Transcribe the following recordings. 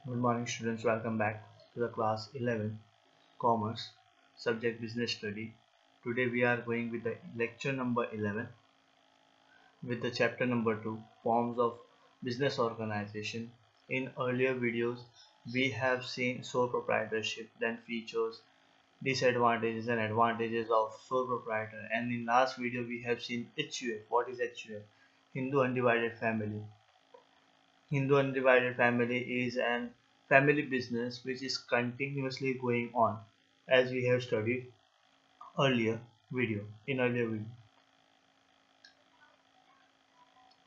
Good morning students, welcome back to the class 11 Commerce subject Business Study. Today we are going with the lecture number 11 with the chapter number 2 Forms of Business Organization. In earlier videos we have seen sole proprietorship, then features, disadvantages and advantages of sole proprietor, and in last video we have seen HUF. What is HUF? Hindu Undivided Family. Hindu Undivided Family is an family business which is continuously going on, as we have studied earlier earlier video.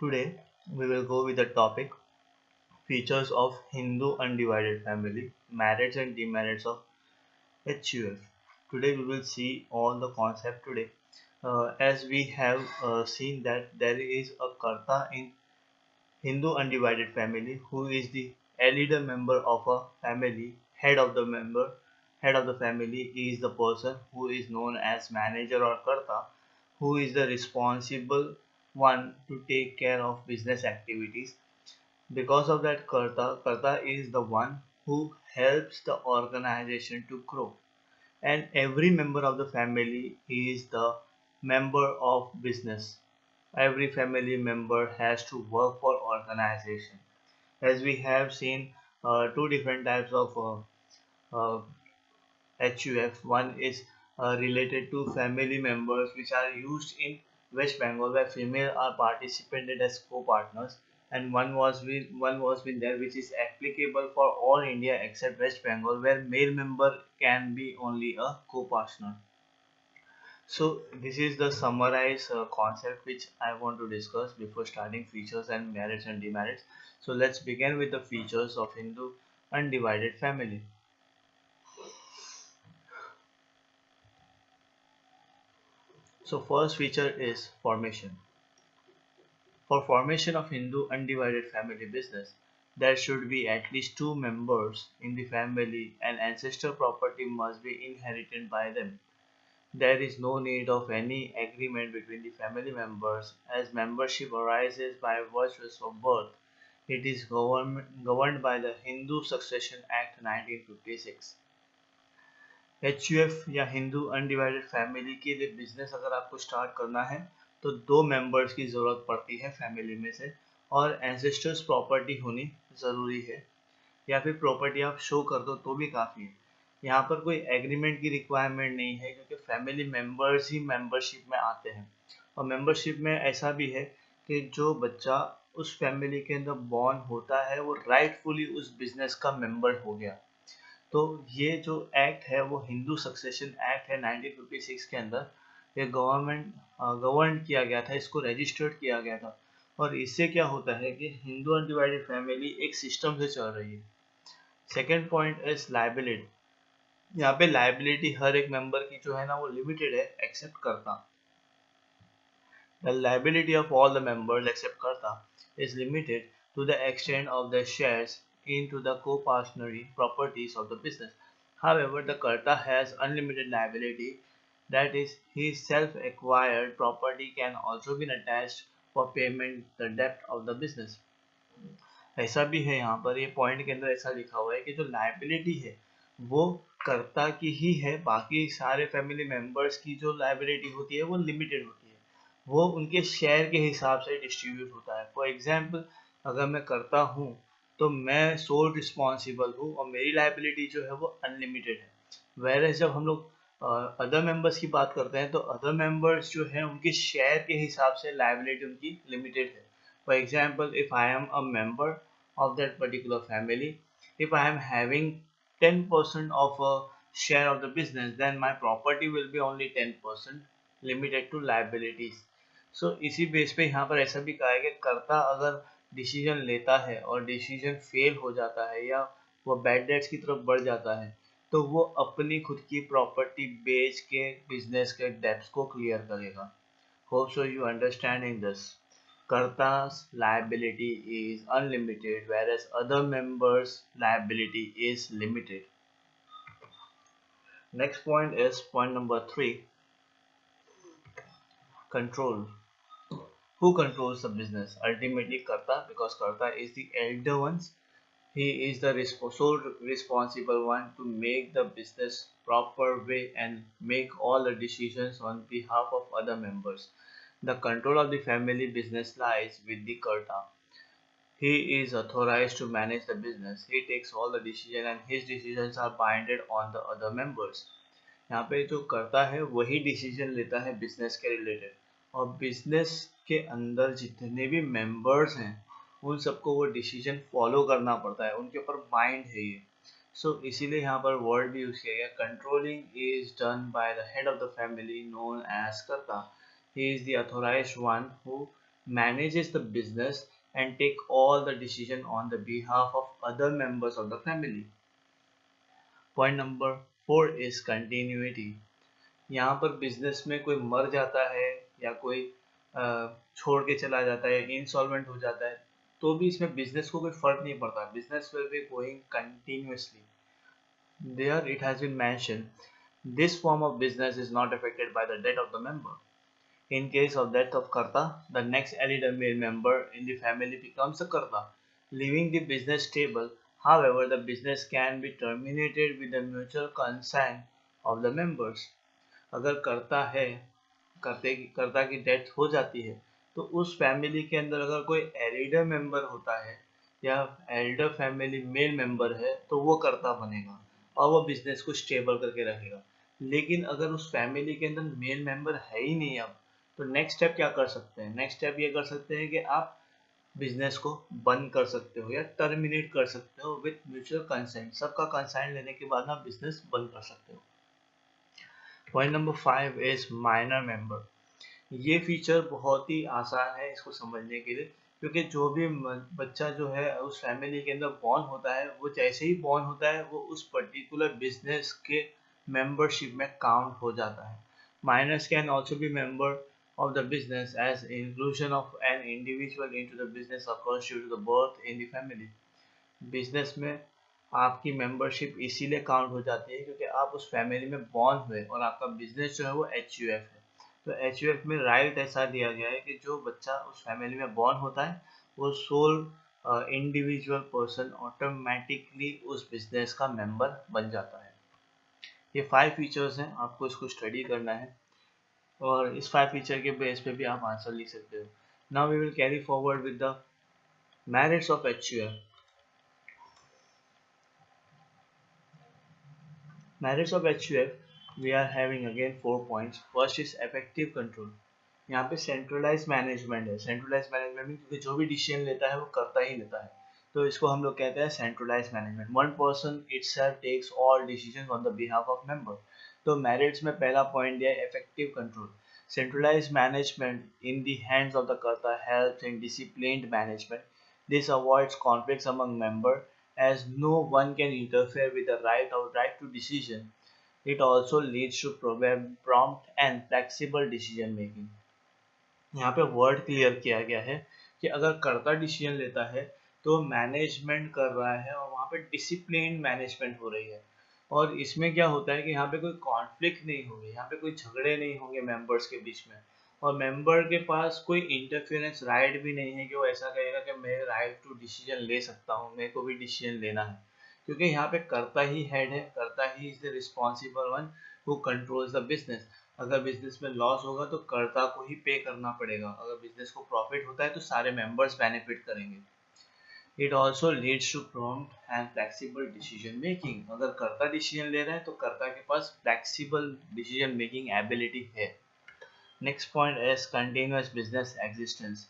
Today we will go with the topic features of Hindu Undivided Family, merits and demerits of HUF. Today we will see all the concept today. As we have seen that there is a Karta in Hindu Undivided Family who is the elder member of a family. Head of the family is the person who is known as manager or Karta, who is the responsible one to take care of business activities. Because of that, Karta is the one who helps the organization to grow, and every member of the family is the member of business. Every family member has to work for organization. As we have seen two different types of HUF. One is related to family members which are used in West Bengal, where female are participated as co-partners, and one was with there which is applicable for all India except West Bengal, where male member can be only a co-partner. So this is the summarized concept which I want to discuss before starting features and merits and demerits. So let's begin with the features of Hindu undivided family. So first feature is formation. For formation of Hindu undivided family business, there should be at least two members in the family, and ancestor property must be inherited by them. There is no need of any agreement between the family members, as membership arises by virtue of birth. It is governed by the Hindu Succession Act 1956. HUF या Hindu undivided family के लिए business अगर आपको start करना है तो दो members की ज़रूरत पड़ती है फैमिली में से, और एंसेस्टर्स प्रॉपर्टी होनी ज़रूरी है, या फिर प्रॉपर्टी आप शो कर दो तो भी काफ़ी है। यहाँ पर कोई एग्रीमेंट की रिक्वायरमेंट नहीं है क्योंकि फैमिली मेंबर्स ही मेंबरशिप में आते हैं, और मेंबरशिप में ऐसा भी है कि जो बच्चा उस फैमिली के अंदर बॉर्न होता है वो राइटफुली उस बिजनेस का मेंबर हो गया। तो ये जो एक्ट है वो हिंदू सक्सेशन एक्ट है 1956 के अंदर, ये गवर्न किया गया था, इसको रजिस्टर्ड किया गया था। और इससे क्या होता है कि हिंदू अनडिवाइडेड फैमिली एक सिस्टम से चल रही है। Second point is liability. यहाँ पे लाइबिलिटी हर एक मेंबर की जो है ना वो लिमिटेड है एक्सेप्ट करता। The liability of all the members except Karta is limited to the extent of the shares into the co-partnery properties of the business. However, the Karta has unlimited liability, that is, his self-acquired property can also be attached for payment the debt of the business. ऐसा भी है, यहाँ पर ये point के अंदर ऐसा लिखा हुआ है कि जो लाइबिलिटी है वो कर्ता की ही है, बाकी सारे फैमिली मेंबर्स की जो लाइबिलिटी होती है वो लिमिटेड होती है, वो उनके शेयर के हिसाब से डिस्ट्रीब्यूट होता है। फॉर एग्जांपल, अगर मैं करता हूँ तो मैं सोल रिस्पॉन्सिबल हूँ और मेरी लाइबिलिटी जो है वो अनलिमिटेड है। वेयर जब हम लोग अदर मेंबर्स की बात करते हैं तो अदर मेंबर्स जो है उनके शेयर के हिसाब से लाइबिलिटी उनकी लिमिटेड है। For example, if I am a member of that particular family, if I am having 10% of a share of the business, then my property will be only 10% limited to liabilities. So इसी base पे यहाँ पर ऐसा भी कहा है कि कर्ता अगर डिसीजन लेता है और डिसीजन फेल हो जाता है या वो बैड डेट्स की तरफ बढ़ जाता है तो वो अपनी खुद की प्रॉपर्टी बेच के बिजनेस के डेब्ट्स को क्लियर करेगा। Hope so you understanding this. Karta's liability is unlimited, whereas other members' liability is limited. Next point is point number 3, control. Who controls the business? Ultimately, Karta, because Karta is the elder ones. He is the sole responsible one to make the business proper way and make all the decisions on behalf of other members. The control of the family business lies with the Karta. He is authorized to manage the business. He takes all the decisions and his decisions are binded on the other members. यहाँ पे जो करता है वही decision लेता है business के related, और बिजनेस के अंदर जितने भी मेंबर्स हैं उन सबको वो डिसीजन फॉलो करना पड़ता है, उनके ऊपर बाइंड है ये। इसीलिए यहाँ पर वर्ड भी यूज किया गया, controlling is done by the head of the family known as karta. He is the authorised one who manages the business and take all the decision on the behalf of other members of the family. Point number 4 is continuity. यहाँ पर business में कोई मर जाता है या कोई छोड़ के चला जाता है, इंसॉल्वेंट हो जाता है, तो भी इसमें बिजनेस को कोई फर्क नहीं पड़ता, business will be going continuously. There it has been mentioned, this form of business is not affected by the death of the member. In case of death of Karta, the next elder male member in the family becomes a Karta, leaving the business stable. However, the business can be terminated with the mutual consent of the members. अगर करता है, कर्ता की death हो जाती है, तो उस फैमिली के अंदर अगर कोई एल्डर मेंबर होता है या एल्डर फैमिली मेल मेंबर है तो वो कर्ता बनेगा और वो बिजनेस को स्टेबल करके रखेगा। लेकिन अगर उस फैमिली के अंदर मेल मेंबर है ही नहीं अब, तो नेक्स्ट स्टेप क्या कर सकते हैं? नेक्स्ट स्टेप ये कर सकते हैं कि आप बिजनेस को बंद कर सकते हो या टर्मिनेट कर सकते हो विथ म्यूचुअल कंसेंट। सबका कंसेंट लेने के बाद आप बिजनेस बंद कर सकते हो। Point number 5 is minor member. ये फीचर बहुत ही आसान है इसको समझने के लिए, क्योंकि जो भी बच्चा जो है उस फैमिली के अंदर बॉर्न होता है, वो जैसे ही बॉर्न होता है वो उस पर्टिकुलर बिजनेस के मेंबरशिप में काउंट हो जाता है। Minors can also be member of the business, as inclusion of an individual into the business occurs due to the birth in the family. Business में आपकी मेंबरशिप इसीलिए काउंट हो जाती है क्योंकि आप उस फैमिली में बॉर्न हुए और आपका बिजनेस जो है वो HUF है। तो HUF में राइट ऐसा दिया गया है कि जो बच्चा उस फैमिली में बॉर्न होता है वो सोल इंडिविजुअल पर्सन ऑटोमेटिकली उस बिजनेस का मेंबर बन जाता है। ये 5 फीचर्स हैं, आपको इसको स्टडी करना है और इस 5 फीचर के बेस पे भी आप आंसर लिख सकते हो। Now we will carry forward with the merits of HUF। Merits of HUF, we are having again 4 points. First is effective control. यहाँ पे सेंट्रलाइज मैनेजमेंट है। सेंट्रलाइज मैनेजमेंट में क्योंकि जो भी डिसीजन लेता है वो करता ही लेता है, तो इसको हम लोग कहते हैं centralise management. One person itself takes all decisions on the behalf of member. तो मेरिट्स में पहला पॉइंट दिया है effective control. Centralise management in the hands of the karta helps in disciplined management. This avoids conflicts among member as no one can interfere with the right to decision. It also leads to prompt and flexible decision making. यहाँ पे word clear किया गया है कि अगर कर्ता decision लेता है तो मैनेजमेंट कर रहा है और वहाँ पे डिसिप्लिन मैनेजमेंट हो रही है। और इसमें क्या होता है कि यहाँ पे कोई कॉन्फ्लिक्ट नहीं होगी, यहाँ पे कोई झगड़े नहीं होंगे मेंबर्स के बीच में, और मेंबर के पास कोई इंटरफेरेंस राइट भी नहीं है कि वो ऐसा कहेगा कि मैं राइट टू डिसीजन ले सकता हूँ, मेरे को भी डिसीजन लेना है, क्योंकि यहाँ पे कर्ता ही हेड है, कर्ता he is the responsible one who controls the business. अगर बिजनेस में लॉस होगा तो कर्ता को ही पे करना पड़ेगा, अगर बिजनेस को प्रॉफिट होता है तो सारे मेंबर्स बेनिफिट करेंगे। It also leads to prompt and flexible decision making. अगर कर्ता डिसीजन ले रहा है तो कर्ता के पास flexible decision making ability है। Next point is continuous business existence.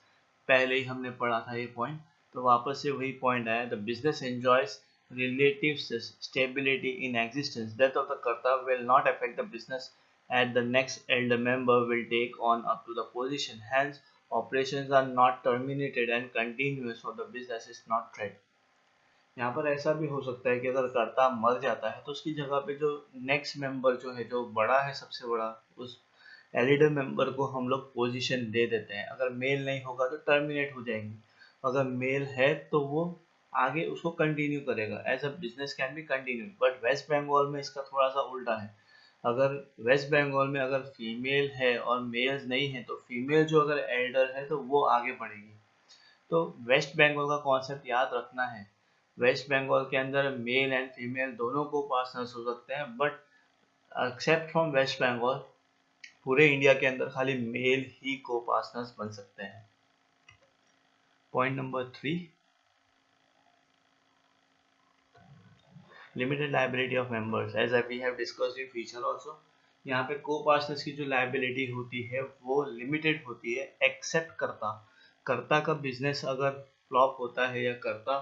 पहले ही हमने पढ़ा था ये पॉइंट, तो वापस से वही पॉइंट आया। The business enjoys relative stability in existence. Death of the कर्ता will not affect the business as the next elder member will take on up to the position. Hence, operations are not terminated and continuous for the business is not threat. यहाँ पर ऐसा भी हो सकता है कि अगर कर्ता मर जाता है तो उसकी जगह पे जो नेक्स्ट मेंबर जो है, जो बड़ा है, सबसे बड़ा, उस एलिडर मेंबर को हम लोग पोजीशन दे देते हैं। अगर मेल नहीं होगा तो टर्मिनेट हो जाएंगे, अगर मेल है तो वो आगे उसको कंटिन्यू करेगा। As a business can be continue. But West Bengal में इसका थोड़ा सा उल्टा है। अगर वेस्ट बंगाल में अगर फीमेल है और मेल्स नहीं है तो फीमेल जो अगर एल्डर है तो वो आगे बढ़ेगी। तो वेस्ट बंगाल का कॉन्सेप्ट याद रखना है। वेस्ट बंगाल के अंदर मेल एंड फीमेल दोनों को पार्टनर्स हो सकते हैं, but except from West Bengal पूरे इंडिया के अंदर खाली मेल ही को पार्टनर्स बन सकते हैं। Point number 3, limited liability of members as we have discussed in feature also. यहाँ पे को पार्टनर्स की जो लायबिलिटी होती है वो लिमिटेड होती है एक्सेप्ट कर्ता का बिजनेस अगर फ्लॉप होता है या कर्ता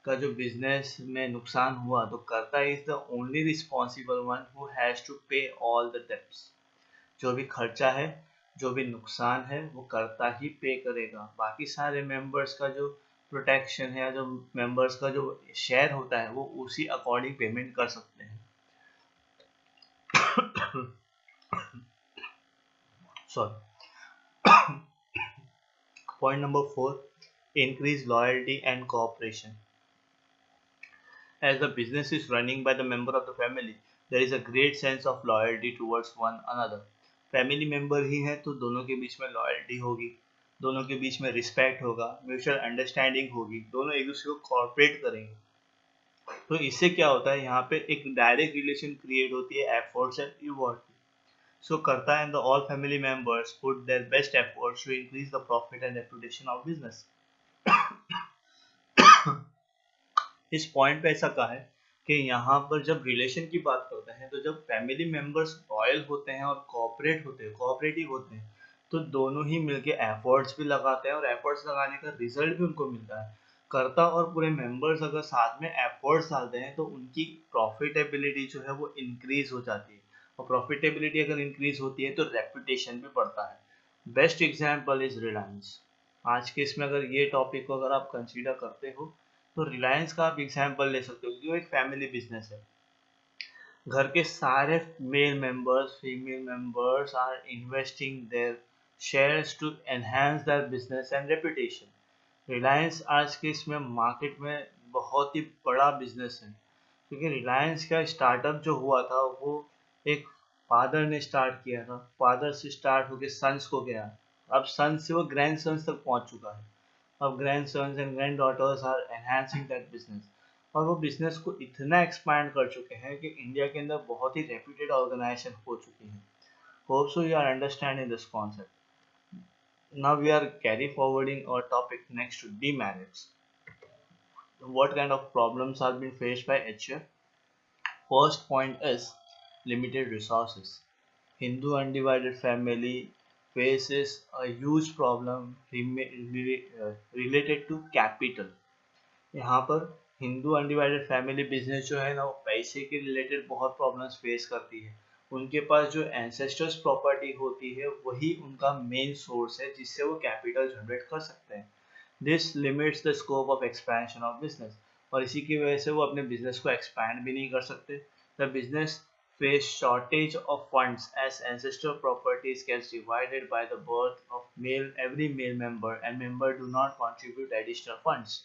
का जो बिजनेस में नुकसान हुआ तो karta is the only responsible one who has to pay all the debts. जो भी खर्चा है, जो भी नुकसान है वो कर्ता ही पे करेगा। बाकी सारे मेंबर्स का जो प्रोटेक्शन है, जो मेंबर्स का जो शेयर होता है वो उसी अकॉर्डिंग पेमेंट कर सकते हैं। Sorry. Point number 4, increase loyalty and cooperation. As the business is running by the member of the family, there is a great sense of loyalty towards one another. Family member ही है तो दोनों के बीच में loyalty होगी, दोनों के बीच में रिस्पेक्ट होगा, म्यूचुअल अंडरस्टैंडिंग होगी, दोनों एक दूसरे को कॉर्पोरेट करेंगे। तो इससे क्या होता है, यहाँ पे एक डायरेक्ट रिलेशन क्रिएट होती है एफर्ट्स एंड रिवॉर्ड की। So Karta and the all family members put their best efforts to increase the profit and reputation of business. इस पॉइंट पे ऐसा कहा है कि यहाँ पर जब रिलेशन की बात करते हैं तो जब फैमिली मेंबर्स लॉयल होते हैं और कोऑपरेटिव होते हैं तो दोनों ही मिलके एफर्ट्स भी लगाते हैं और एफर्ट्स लगाने का रिजल्ट भी उनको मिलता है। कर्ता और पूरे मेंबर्स अगर साथ में एफर्ट्स डालते हैं तो उनकी प्रॉफिटेबिलिटी जो है वो इंक्रीज हो जाती है, और प्रॉफिटेबिलिटी अगर इंक्रीज होती है तो रेपुटेशन भी बढ़ता है। Best example is Reliance. आज के इसमें अगर ये टॉपिक को अगर आप कंसीडर करते हो तो रिलायंस का आप एग्जाम्पल ले सकते हो, जो एक फैमिली बिजनेस है। घर के सारे male members, female members are investing their shares to enhance their business and reputation. Reliance आज के इसमें मार्केट में बहुत ही बड़ा बिजनेस है, क्योंकि रिलायंस का स्टार्टअप जो हुआ था वो एक फादर ने स्टार्ट किया था, फादर से स्टार्ट होकर सन्स को गया, अब सन्स से वो ग्रैंड सन्स तक पहुंच चुका है। अब grandsons and granddaughters are enhancing that business, और वो बिजनेस को इतना एक्सपैंड कर चुके हैं कि इंडिया के अंदर बहुत ही रेप्यूटेड ऑर्गेनाइजेशन हो चुकी है। Hope so you are understanding this concept. Now we are carry forwarding our topic next to demerits. What kind of problems are being faced by HF? First point is limited resources. Hindu undivided family faces a huge problem related to capital. यहाँ पर Hindu undivided family business जो है ना वो पैसे के related बहुत problems face करती है। उनके पास जो एंसेस्टर्स प्रॉपर्टी होती है वही उनका मेन सोर्स है जिससे वो कैपिटल जनरेट कर सकते हैं। This limits the scope of expansion of business, और इसी की वजह से वो अपने बिजनेस को एक्सपैंड भी नहीं कर सकते। The business face shortage of funds as ancestral properties gets divided by the birth of every male member and member do not contribute additional funds.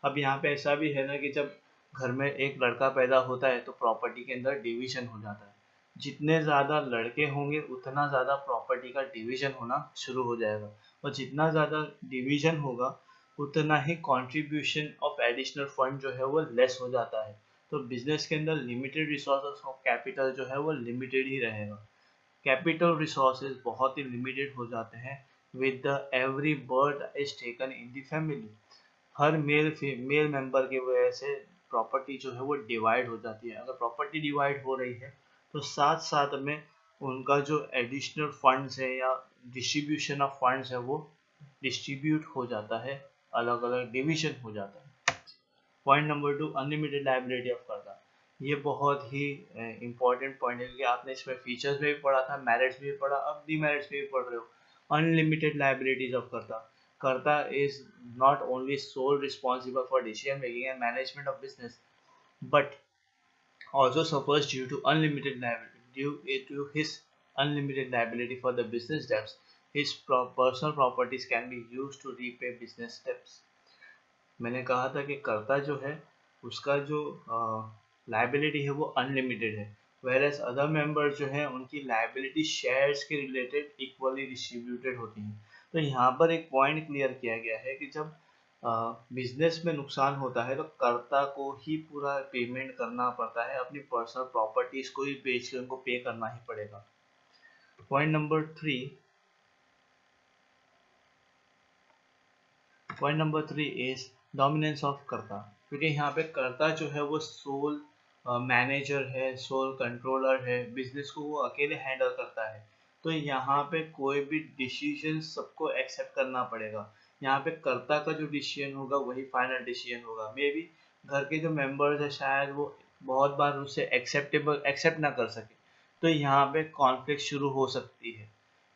अब यहाँ पे ऐसा भी है ना कि जब घर में एक लड़का पैदा होता है तो प्रॉपर्टी के अंदर डिवीजन हो जाता है। जितने ज़्यादा लड़के होंगे उतना ज़्यादा प्रॉपर्टी का डिवीजन होना शुरू हो जाएगा, और जितना ज़्यादा डिवीजन होगा उतना ही कंट्रीब्यूशन ऑफ एडिशनल फंड जो है वो लेस हो जाता है। तो बिजनेस के अंदर लिमिटेड रिसोर्सेज ऑफ कैपिटल जो है वो लिमिटेड ही रहेगा। कैपिटल रिसोर्सेज बहुत ही लिमिटेड हो जाते हैं with the every birth is taken in the family. Her male member की वजह से प्रॉपर्टी जो है वो डिवाइड हो जाती है। अगर प्रॉपर्टी डिवाइड हो रही है तो साथ साथ में उनका जो एडिशनल फंड्स है या डिस्ट्रीब्यूशन ऑफ फंड्स है वो डिस्ट्रीब्यूट हो जाता है, अलग अलग डिवीजन हो जाता है। Point number 2, unlimited liability of कर्ता। ये बहुत ही इम्पोर्टेंट पॉइंट है, क्योंकि आपने इसमें फीचर्स में भी पढ़ा था, मेरिट्स में भी पढ़ा, अब डीमेरिट्स में भी पढ़ रहे हो। अनलिमिटेड लायबिलिटीज ऑफ कर्ता। Karta is not only sole responsible for decision making and management of business, but also suffers due to unlimited liability. Due to his unlimited liability for the business debts, his personal properties can be used to repay business debts. मैंने कहा था कि कर्ता जो है उसका जो liability है वो अनलिमिटेड है, whereas अदर मेंबर जो है उनकी लाइबिलिटी शेयर्स के रिलेटेड इक्वली डिस्ट्रीब्यूटेड होती हैं। तो यहाँ पर एक पॉइंट क्लियर किया गया है कि जब बिजनेस में नुकसान होता है तो कर्ता को ही पूरा पेमेंट करना पड़ता है, अपनी पर्सनल प्रॉपर्टीज को ही बेच के उनको पे करना ही पड़ेगा। Point number 3 is dominance of कर्ता, क्योंकि यहाँ पे कर्ता जो है वो सोल मैनेजर है, सोल कंट्रोलर है, बिजनेस को वो अकेले हैंडल करता है। तो यहाँ पे कोई भी डिसीजन सबको एक्सेप्ट करना पड़ेगा। यहाँ पे कर्ता का जो डिसीजन होगा वही फाइनल डिसीजन होगा। मे बी घर के जो मेंबर्स है शायद वो बहुत बार उसे एक्सेप्ट ना कर सके, तो यहाँ पे कॉन्फ्लिक्ट शुरू हो सकती है।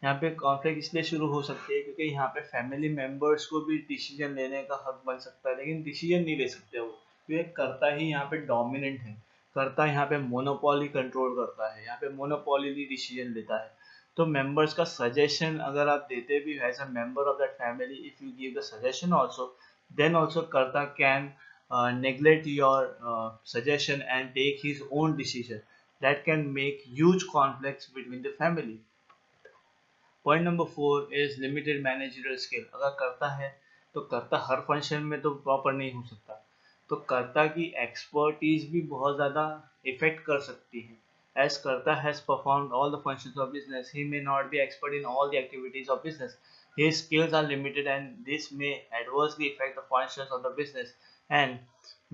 यहाँ पे कॉन्फ्लिक्ट इसलिए शुरू हो सकती है क्योंकि यहाँ पे फैमिली मेंबर्स को भी डिसीजन लेने का हक बन सकता है, लेकिन डिसीजन नहीं ले सकते वो, क्योंकि कर्ता ही यहाँ पे डोमिनेंट है। कर्ता यहाँ पे मोनोपोली कंट्रोल करता है, यहाँ पे मोनोपोली डिसीजन लेता है। तो मेंबर्स का सजेशन अगर आप देते भी as a member of that family, if you give the suggestion also, then also karta can neglect your suggestion and take his own decision that can make huge conflicts between the family. Point number 4 is limited managerial skill. अगर करता है तो करता हर function में तो proper नहीं हो सकता, तो कर्ता की एक्सपर्टीज भी बहुत ज़्यादा इफेक्ट कर सकती है। एज कर्ता has performed all the functions of business, he may not be expert in all the activities of business, his skills are limited and this may adversely affect the functions of the business and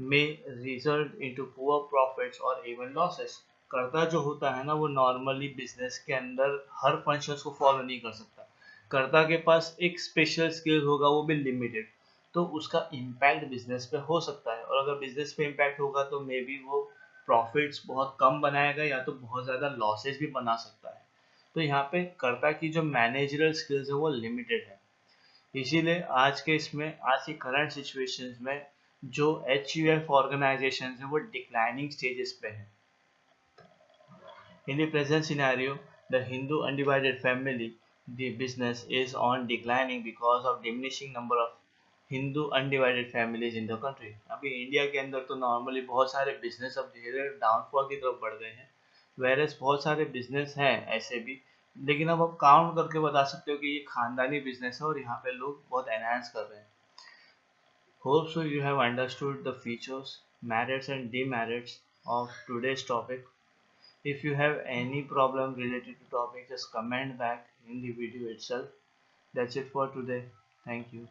may result into poor profits or even losses. कर्ता जो होता है ना वो normally business के अंदर हर functions को follow नहीं कर सकता। कर्ता के पास एक स्पेशल स्किल होगा, वो भी लिमिटेड, तो उसका इम्पैक्ट बिजनेस पे हो सकता है। और अगर बिजनेस पे इम्पैक्ट होगा तो मे बी वो प्रॉफिट्स बहुत कम बनाएगा या तो बहुत ज़्यादा लॉसेस भी बना सकता है। तो यहाँ पे कर्ता की जो मैनेजरल स्किल्स है वो लिमिटेड है। इसीलिए आज के इसमें, आज की करंट सिचुएशंस में जो HUF ऑर्गेनाइजेशन है वो डिक्लाइनिंग स्टेजेस पे है। In the present scenario, the Hindu undivided family, the business is on declining because of diminishing number of Hindu undivided families in the country. अभी इंडिया के अंदर तो नॉर्मली बहुत सारे बिजनेस अब धीरे धीरे डाउनफॉल की तरफ बढ़ गए हैं, वेरस बहुत सारे बिजनेस हैं ऐसे भी, लेकिन अब आप काउंट करके बता सकते हो कि ये खानदानी बिजनेस है और यहाँ पे लोग बहुत एनहांस कर रहे हैं। Hope so you have understood the features, merits and demerits of today's topic. If you have any problem related to topic, just comment back in the video itself. That's it for today. Thank you.